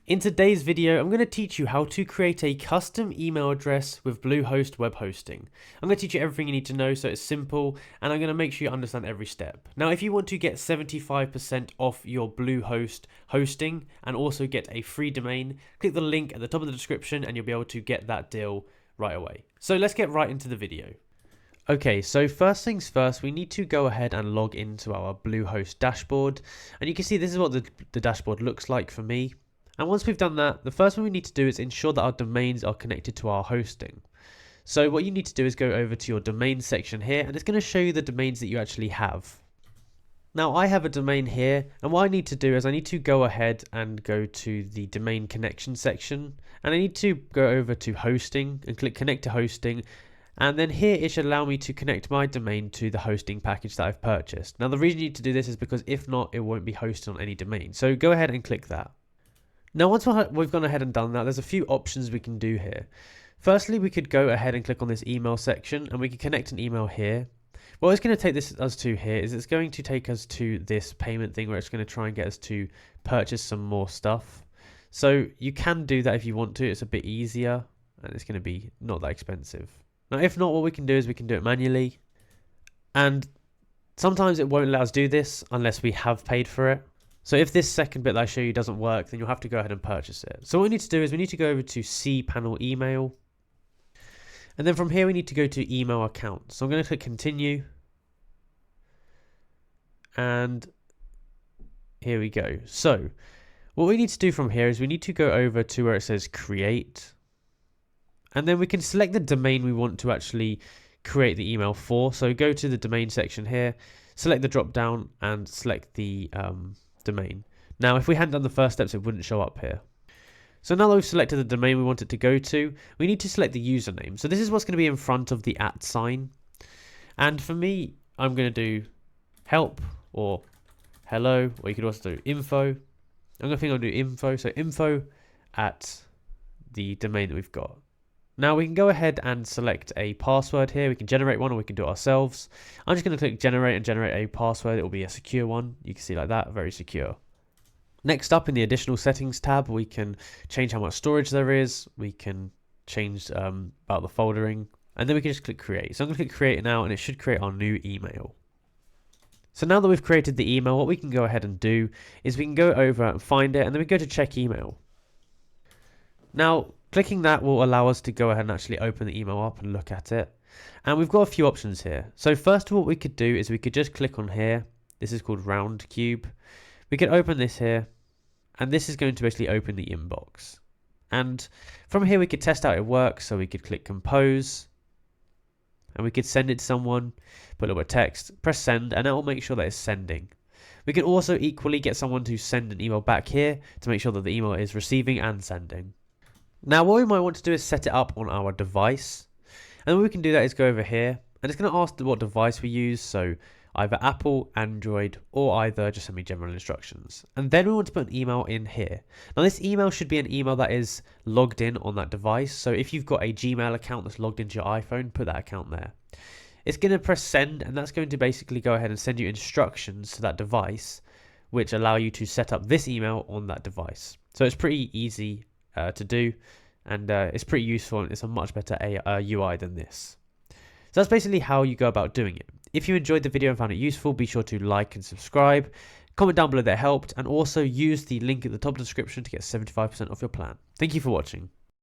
In today's video, I'm going to teach you how to create a custom email address with Bluehost web hosting. I'm going to teach you everything you need to know so it's simple, and I'm going to make sure you understand every step. Now, if you want to get 75% off your Bluehost hosting and also get a free domain, click the link at the top of the description and you'll be able to get that deal right away. So let's get right into the video. Okay, so first things first, we need to go ahead and log into our Bluehost dashboard. And you can see this is what the dashboard looks like for me. And once we've done that, the first thing we need to do is ensure that our domains are connected to our hosting. So what you need to do is go over to your domain section here, and it's going to show you the domains that you actually have. Now I have a domain here, and what I need to do is I need to go ahead and go to the domain connection section, and I need to go over to hosting and click connect to hosting. And then here it should allow me to connect my domain to the hosting package that I've purchased. Now the reason you need to do this is because if not, it won't be hosted on any domain. So go ahead and click that. Now once we've gone ahead and done that, there's a few options we can do here. Firstly, we could go ahead and click on this email section and we can connect an email here. What it's going to take us to here is it's going to take us to this payment thing where it's going to try and get us to purchase some more stuff. So you can do that if you want to. It's a bit easier and it's going to be not that expensive. Now if not, what we can do is we can do it manually. And sometimes it won't let us do this unless we have paid for it. So if this second bit that I show you doesn't work, then you'll have to go ahead and purchase it. So what we need to do is we need to go over to cPanel email. And then from here we need to go to email account. So I'm going to click continue. And here we go. So what we need to do from here is we need to go over to where it says create. And then we can select the domain we want to actually create the email for. So go to the domain section here, select the drop down and select the domain. Now if we hadn't done the first steps, it wouldn't show up here. So now that we've selected the domain we want it to go to, we need to select the username. So this is what's going to be in front of the @ sign. And for me, I'm going to do help or hello, or you could also do info. I'm going to do info. So info at the domain that we've got. Now we can go ahead and select a password here. We can generate one or we can do it ourselves. I'm just going to click generate and generate a password. It will be a secure one. You can see like that, very secure. Next up in the additional settings tab, we can change how much storage there is. We can change about the foldering, and then we can just click create. So I'm going to click create now and it should create our new email. So now that we've created the email, what we can go ahead and do is we can go over and find it, and then we go to check email. Now clicking that will allow us to go ahead and actually open the email up and look at it. And we've got a few options here. So first of all, what we could do is we could just click on here. This is called round cube. We could open this here, and this is going to basically open the inbox. And from here we could test out it works. So we could click compose and we could send it to someone, put a little bit of text, press send, and that will make sure that it's sending. We can also equally get someone to send an email back here to make sure that the email is receiving and sending. Now what we might want to do is set it up on our device, and what we can do that is go over here and it's going to ask what device we use, so either Apple, Android, or either just send me general instructions. And then we want to put an email in here. Now this email should be an email that is logged in on that device, so if you've got a Gmail account that's logged into your iPhone, put that account there. It's going to press send, and that's going to basically go ahead and send you instructions to that device which allow you to set up this email on that device. So it's pretty easy to do, and it's pretty useful, and it's a much better UI than this. So that's basically how you go about doing it. If you enjoyed the video and found it useful, be sure to like and subscribe, comment down below that helped, and also use the link at the top of the description to get 75% off your plan. Thank you for watching.